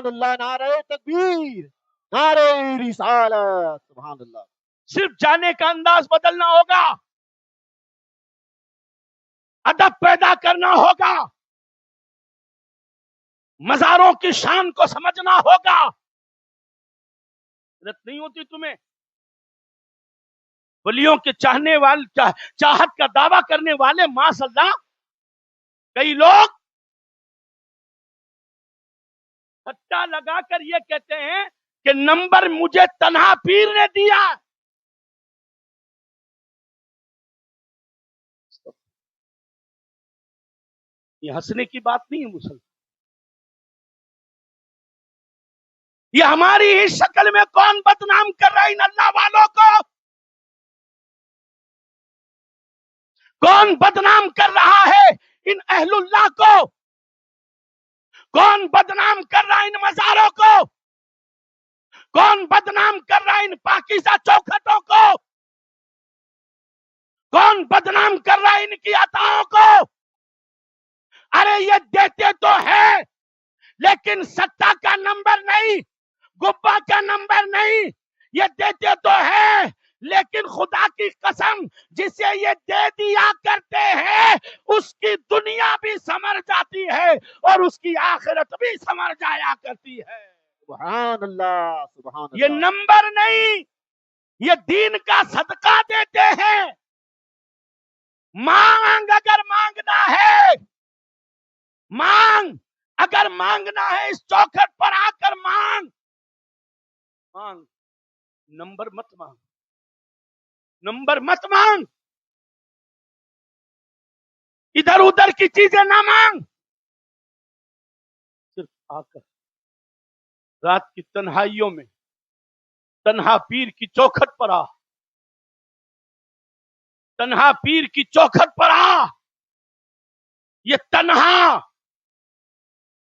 سبحان اللہ، نعرہ تکبیر، نعرہ رسالت، سبحان اللہ۔ صرف جانے کا انداز بدلنا ہوگا، ادب پیدا کرنا ہوگا، مزاروں کی شان کو سمجھنا ہوگا۔ نہیں ہوتی تمہیں ولیوں کے چاہنے والے چاہت کا دعویٰ کرنے والے معاذ اللہ کئی لوگ ٹھٹا لگا کر یہ کہتے ہیں کہ نمبر مجھے تنہا پیر نے دیا۔ یہ ہنسنے کی بات نہیں ہے مسلمان، یہ ہماری ہی شکل میں کون بدنام کر رہا ہے ان اللہ والوں کو؟ کون بدنام کر رہا ہے ان اہل اللہ کو؟ کون بدنام کر رہا ہے ان مزاروں کو؟ کون بدنام کر رہا ہے ان پاکیزہ چوکھٹوں کو؟ کون بدنام کر رہا ہے ان کی عطاؤں کو؟ ارے یہ دیتے تو ہے لیکن سطح کا نمبر نہیں، گبا کا نمبر نہیں، یہ دیتے تو ہے لیکن خدا کی قسم جسے یہ دے دیا کرتے ہیں اس کی دنیا بھی سمر جاتی ہے اور اس کی آخرت بھی سمر جایا کرتی ہے۔ سبحان اللہ، سبحان اللہ۔ یہ نمبر نہیں، یہ دین کا صدقہ دیتے ہیں۔ مانگ اگر مانگنا ہے، مانگ اگر مانگنا ہے، اس چوکھٹ پر آ کر مانگ، مانگ، نمبر مت مانگ، نمبر مت مانگ، ادھر ادھر کی چیزیں نہ مانگ، صرف آ کر رات کی تنہائیوں میں تنہا پیر کی چوکھٹ پر آ، تنہا پیر کی چوکھٹ پر آ۔ یہ تنہا،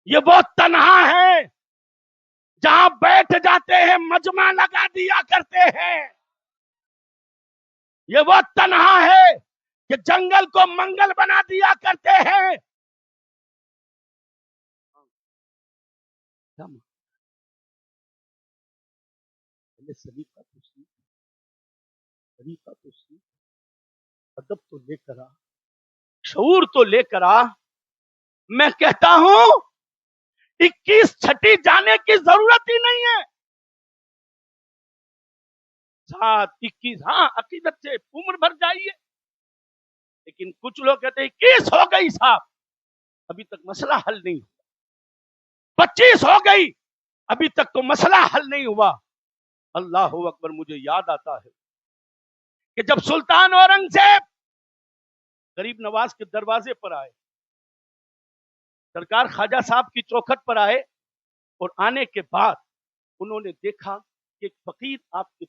یہ وہ تنہا ہے جہاں بیٹھ جاتے ہیں مجمع لگا دیا کرتے ہیں۔ یہ وہ تنہا ہے کہ جنگل کو منگل بنا دیا کرتے ہیں۔ سلیقہ تو سیکھ، طریقہ تو سیکھ، ادب تو لے کر آ، شعور تو لے کر آ۔ میں کہتا ہوں 21 چھٹی جانے کی ضرورت ہی نہیں ہے۔ 7 21 ہاں عقیدت سے عمر بھر جائیے، لیکن کچھ لوگ کہتے ہیں 21 ہو گئی صاحب ابھی تک مسئلہ حل نہیں ہوا، 25 ہو گئی ابھی تک تو مسئلہ حل نہیں ہوا۔ اللہ اکبر، مجھے یاد آتا ہے کہ جب سلطان اورنگزیب غریب نواز کے دروازے پر آئے، سرکار خواجہ صاحب کی چوکھٹ پر آئے، اور آنے کے بعد انہوں نے دیکھا کہ ایک فقیر آپ کے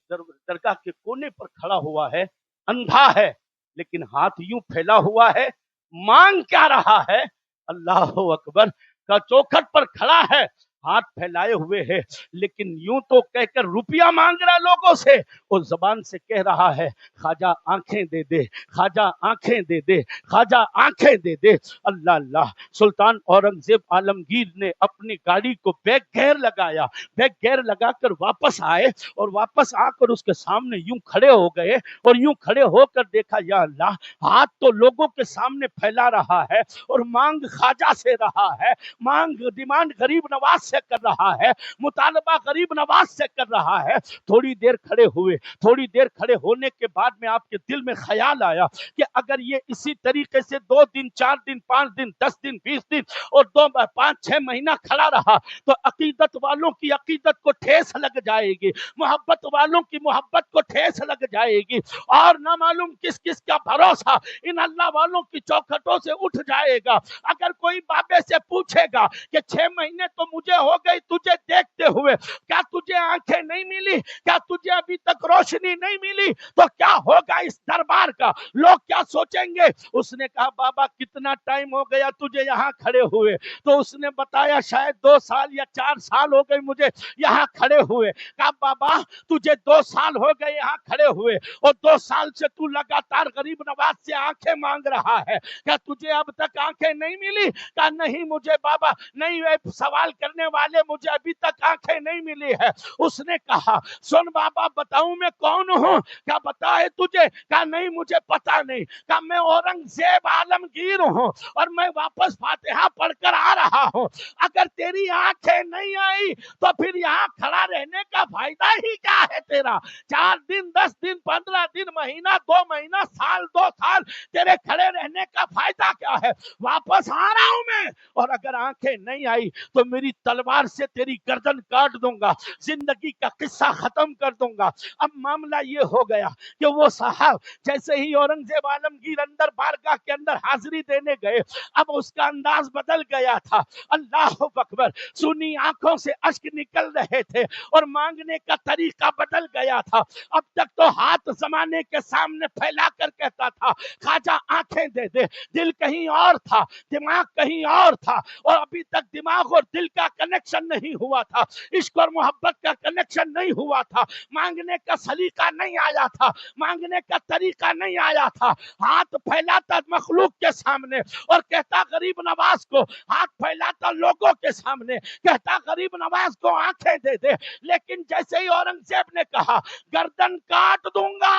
درگاہ کے کونے پر کھڑا ہوا ہے، اندھا ہے لیکن ہاتھ یوں پھیلا ہوا ہے، مانگ کیا رہا ہے؟ اللہ اکبر، کا چوکھٹ پر کھڑا ہے، ہاتھ پھیلائے ہوئے ہے، لیکن یوں تو کہہ کر روپیہ مانگ رہا لوگوں سے، اور زبان سے کہہ رہا ہے خواجہ آنکھیں دے دے، خواجہ آنکھیں دے دے، خواجہ آنکھیں دے دے۔ اللہ اللہ، سلطان اورنگزیب عالمگیر نے اپنی گاڑی کو بیک گیئر لگایا، بیک گیئر لگا کر واپس آئے، اور واپس آ کر اس کے سامنے یوں کھڑے ہو گئے، اور یوں کھڑے ہو کر دیکھا یا اللہ، ہاتھ تو لوگوں کے سامنے پھیلا رہا ہے اور مانگ خواجہ سے رہا ہے، مانگ ڈیمانڈ غریب نواز سے کر رہا ہے، مطالبہ غریب نواز سے کر رہا ہے۔ تھوڑی دیر کھڑے ہوئے، تھوڑی دیر کھڑے ہونے کے بعد میں آپ کے دل میں خیال آیا کہ اگر یہ اسی طریقے سے 2 دن 4 دن 5 دن 10 دن 20 دن اور 2 5 6 مہینہ کھڑا رہا تو عقیدت والوں کی عقیدت کو ٹھیس لگ جائے گی، محبت والوں کی محبت کو ٹھیس لگ جائے گی، اور نہ معلوم کس کس کا بھروسہ ان اللہ والوں کی چوکھٹوں سے اٹھ جائے گا۔ اگر کوئی بابے سے پوچھے گا کہ 6 مہینے تو مجھے ہو گئی تجھے دیکھتے ہوئے، کیا تجھے تجھے آنکھیں نہیں ملی؟ کیا تجھے ابھی تک روشنی نہیں ملی؟ تو کیا ہوگا اس دربار کا؟ لوگ کیا سوچیں گے؟ اس نے کہا بابا کتنا ٹائم ہو گیا تجھے یہاں کھڑے ہوئے؟ تو اس نے بتایا شاید 2 سال یا 4 سال ہو گئے مجھے یہاں کھڑے ہوئے۔ کہا بابا تجھے 2 سال ہو گئے یہاں کھڑے ہوئے اور 2 سال سے تو لگاتار غریب نواز سے آنکھیں مانگ رہا ہے، کیا تجھے اب تک آنکھیں نہیں ملی؟ کہا نہیں مجھے بابا نہیں، سوال کرنے والے مجھے ابھی تک آنکھیں نہیں ملی ہے۔ اس نے کہا سن بابا بتاؤں میں کون ہوں؟ کیا پتا ہے تجھے؟ کہا نہیں مجھے پتا نہیں۔ کہا میں اورنگزیب عالمگیر ہوں اور میں واپس فاتحہ پڑھ کر آ رہا ہوں۔ اگر تیری آنکھیں نہیں آئی تو پھر یہاں کھڑا رہنے کا فائدہ ہی کیا ہے تیرا؟ 4 دن 10 دن 15 دن مہینہ 2 مہینہ سال 2 سال تیرے کھڑے رہنے کا فائدہ کیا ہے؟ واپس آ رہا ہوں میں، اور اگر آنکھیں نہیں آئی تو میری تلوار سے تیری گردن کاٹ دوں گا، زندگی کا قصہ ختم کر دوں گا۔ اب معاملہ یہ ہو گیا کہ وہ صاحب جیسے ہی اورنگزیب عالمگیر اندر بارگاہ کے اندر حاضری دینے گئے، اب اس کا انداز بدل گیا تھا۔ اللہ اکبر، سنی آنکھوں سے اشک نکل رہے تھے اور مانگنے کا طریقہ بدل گیا تھا۔ اب تک تو ہاتھ زمانے کے سامنے پھیلا کر کہتا تھا خواجہ آنکھیں دے دے، دل کہیں اور تھا، دماغ کہیں اور تھا، اور ابھی تک دماغ اور دل کا کنیکشن نہیں ہوا تھا، عشق اور محبت کا کنیکشن نہیں ہوا تھا، مانگنے کا سلیقہ نہیں آیا تھا، مانگنے کا طریقہ نہیں آیا تھا۔ ہاتھ پھیلاتا مخلوق کے سامنے اور کہتا غریب نواز کو، ہاتھ پھیلاتا لوگوں کے سامنے کہتا غریب نواز کو آنکھیں دے دے، لیکن جیسے ہی اورنگزیب نے کہا گردن کاٹ دوں گا،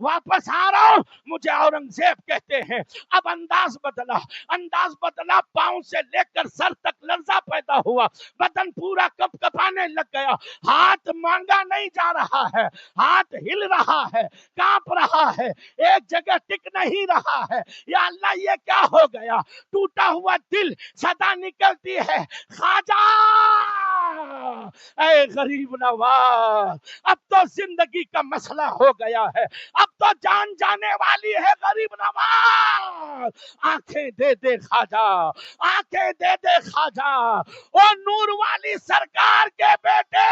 واپس آ رہا ہوں، مجھے اورنگزیب کہتے ہیں، اب انداز بدلا، انداز بدلا، پاؤں سے لے کر سر تک لرزہ پیدا ہوا، بدن پورا کپ کپانے لگ گیا، ہاتھ مانگا نہیں جا رہا ہے، ہاتھ ہل رہا ہے، کانپ رہا ہے، ایک جگہ ٹک نہیں رہا ہے۔ یا اللہ یہ کیا ہو گیا؟ ٹوٹا ہوا دل، صدا نکلتی ہے خواجہ اے غریب نواز، اب تو زندگی کا مسئلہ ہو گیا ہے، اب تو جان جانے والی ہے غریب نواز، آنکھیں دے دے خواجہ، آنکھیں دے دے خواجہ، او نور والی سرکار کے بیٹے،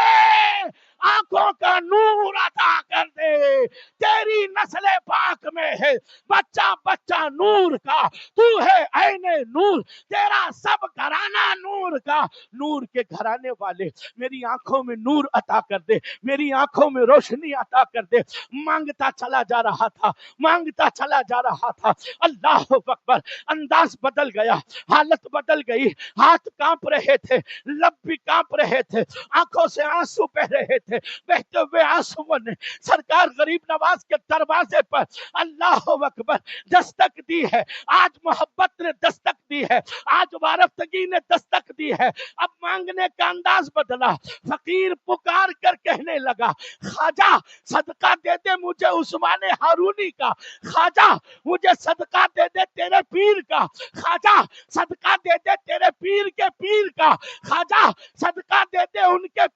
آنکھوں کا نور عطا کر دے، تیری نسل پاک میں ہے بچہ بچہ نور کا، تو ہے عین نور، تیرا سب گھرانہ نور کا، نور کے گھرانے والے میری آنکھوں میں نور عطا کر دے، میری آنکھوں میں روشنی عطا کر دے۔ مانگتا چلا جا رہا تھا، مانگتا چلا جا رہا تھا، اللہ اکبر، انداز بدل گیا، حالت بدل گئی، ہاتھ کانپ رہے تھے، لب بھی کانپ رہے تھے، آنکھوں سے آنسو بہ رہے تھے، بہتے ہوئے آنسوؤں نے سرکار غریب نواز کے دروازے پر اللہ اکبر دستک دی ہے۔ آج محبت نے دستک دی ہے، آج وارفتگی نے دستک دی ہے۔ اب مانگنے کا انداز بدلا، فقیر پکار کر کہنے لگا خواجہ صدقہ دے دے مجھے عثمان ہارونی کا، خواجہ مجھے صدقہ دے دے تیرے پیر کا، خواجہ صدقہ دے دے تیرے پیر کے پیر کا، خواجہ صدقہ دے دے ان کے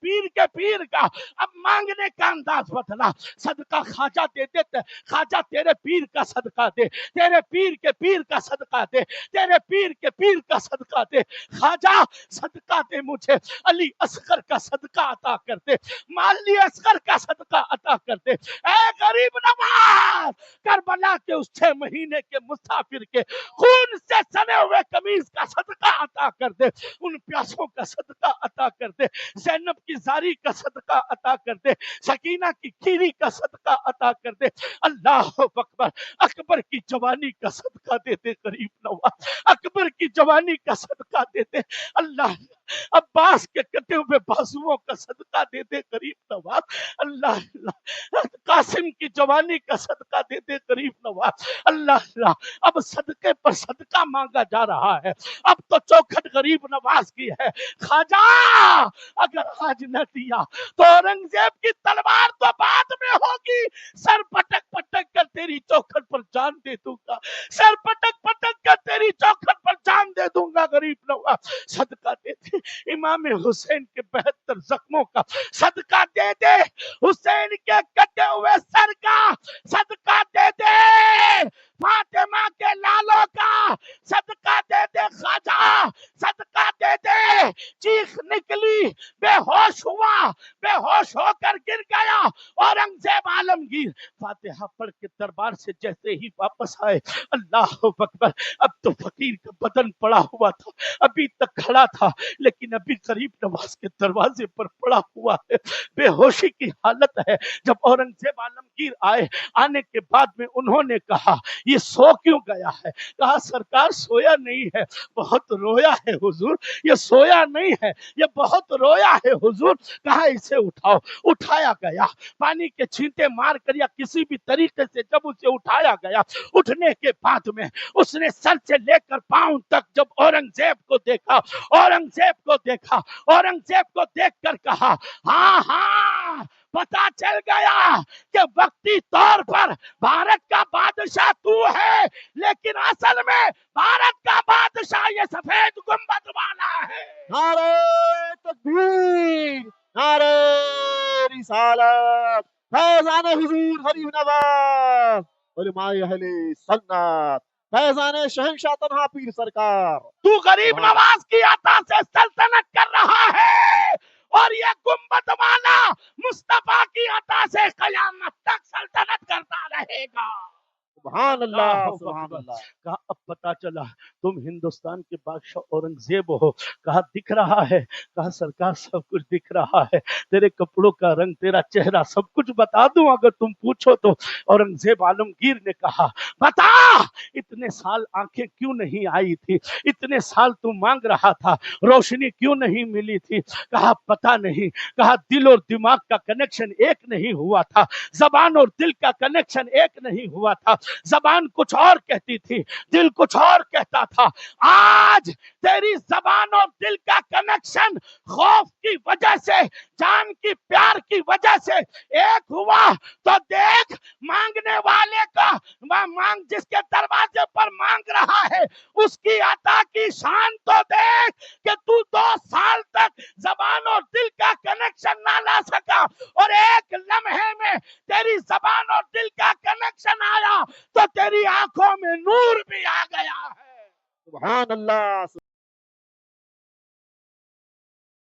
پیر کا۔ اب مانگنے کا انداز بدلا، صدقہ خواجہ دے دے، خواجہ تیرے پیر کا صدقہ دے، تیرے پیر کے پیر کا صدقہ دے، تیرے پیر کے پیر کا صدقہ دے، خواجہ صدقہ دے مجھے علی اصغر کا صدقہ عطا کر دے، مالی اصغر کا صدقہ عطا کر دے۔ اے غریب نواز، کربلا کے اس 6 مہینے کے مسافر کے خون سے سنے ہوئے قمیض کا صدقہ عطا کر دے، ان پیاسوں کا صدقہ عطا کر دے، زینب کی زاری کا صدقہ عطا کر دے، سکینہ کی کھیری کا صدقہ عطا کر دے۔ اللہ اکبر، اکبر کی جوانی کا صدقہ دے دے غریب نواز، اکبر کی جوانی کا صدقہ دے دے اللہ، عباس کے کٹے ہوئے بازوؤں کا صدقہ دے دے غریب نواز اللہ، قاسم کی جوانی کا صدقہ دے دے غریب نواز اللہ۔ اب صدقے پر صدقہ مانگا جا رہا ہے، اب تو چوکھٹ غریب نواز کی ہے، خواجہ اگر آج نہ دیا تو اورنگزیب کی تلوار تو بعد میں ہوگی، سر پٹک پٹک کر تیری چوکھٹ پر جان دے دوں گا، سر پٹک پٹک کر تیری چوکھٹ پر جان دے دوں گا غریب نواز، صدقہ دے دے امام حسین کے 72 زخموں کا صدقہ دے دے، حسین کے کٹے ہوئے سر کا صدقہ دے دے، فاطمہ کے لالوں کا صدقہ دے دے خواجہ، صدقہ دے دے۔ چیخ نکلی، بے ہوش ہوا، بے ہوش ہو کر گر گیا۔ اورنگزیب عالمگیر فاتحہ پڑھ کے دربار سے جیسے ہی واپس آئے، اللہ اکبر، اب تو فقیر کا بدن پڑا ہوا تھا، ابھی تک کھڑا تھا لیکن ابھی غریب نواز کے دروازے پر پڑا ہوا ہے، بے ہوشی کی حالت ہے۔ جب اورنگزیب عالمگیر آئے، آنے کے بعد میں انہوں نے کہا یہ سو کیوں گیا ہے؟ کہا سرکار سویا نہیں ہے، بہت رویا ہے حضور، یہ سویا نہیں ہے، یہ بہت رویا ہے حضور۔ کہا اسے اٹھاؤ، اٹھایا گیا، پانی کے چھینٹے مار کر یا کسی بھی طریقے سے جب اسے اٹھایا گیا، اٹھنے کے بعد میں اس نے سر سے لے کر پاؤں تک جب اورنگزیب کو دیکھا، اورنگزیب کو دیکھا، اورنگزیب کو دیکھ کر کہا ہاں ہاں پتا چل گیا کہ وقتی طور پر بھارت کا بادشاہ تو ہے، لیکن اصل میں بھارت کا بادشاہ یہ سفید گنبد والا ہے۔ نعرہ تکبیر، نعرہ رسالت، فیضان حضور غریب نواز، علماء اہل سنت، فیضان شہنشاہ تنہا پیر سرکار۔ تو غریب نواز کی عطا سے سلطنت کر رہا ہے، اور یہ گنبد والا مصطفیٰ کی عطا سے قیامت تک سلطنت کرتا رہے گا۔ سبحان اللہ، سبحان اللہ۔ کہا اب پتا چلا تم ہندوستان کے بادشاہ اورنگزیب ہو۔ کہا دکھ رہا ہے؟ کہا سرکار سب کچھ دکھ رہا ہے، تیرے کپڑوں کا رنگ، تیرا چہرہ، سب کچھ بتا دوں اگر تم پوچھو تو۔ اورنگزیب عالمگیر نے کہا بتا، اتنے سال آنکھیں کیوں نہیں آئی تھی؟ اتنے سال تم مانگ رہا تھا، روشنی کیوں نہیں ملی تھی؟ کہا پتا نہیں۔ کہا دل اور دماغ کا کنیکشن ایک نہیں ہوا تھا، زبان اور دل کا کنیکشن ایک نہیں ہوا تھا، زبان کچھ اور کہتی تھی، دل کچھ اور کہتا تھا۔ آج تیری زبان اور دل کا کنیکشن خوف کی وجہ سے، جان کی پیار کی وجہ سے ایک ہوا تو دیکھ مانگنے والے کا مانگ، جس کے دروازے پر مانگ رہا ہے اس کی عطا کی شان تو دیکھ کہ تو 2 سال تک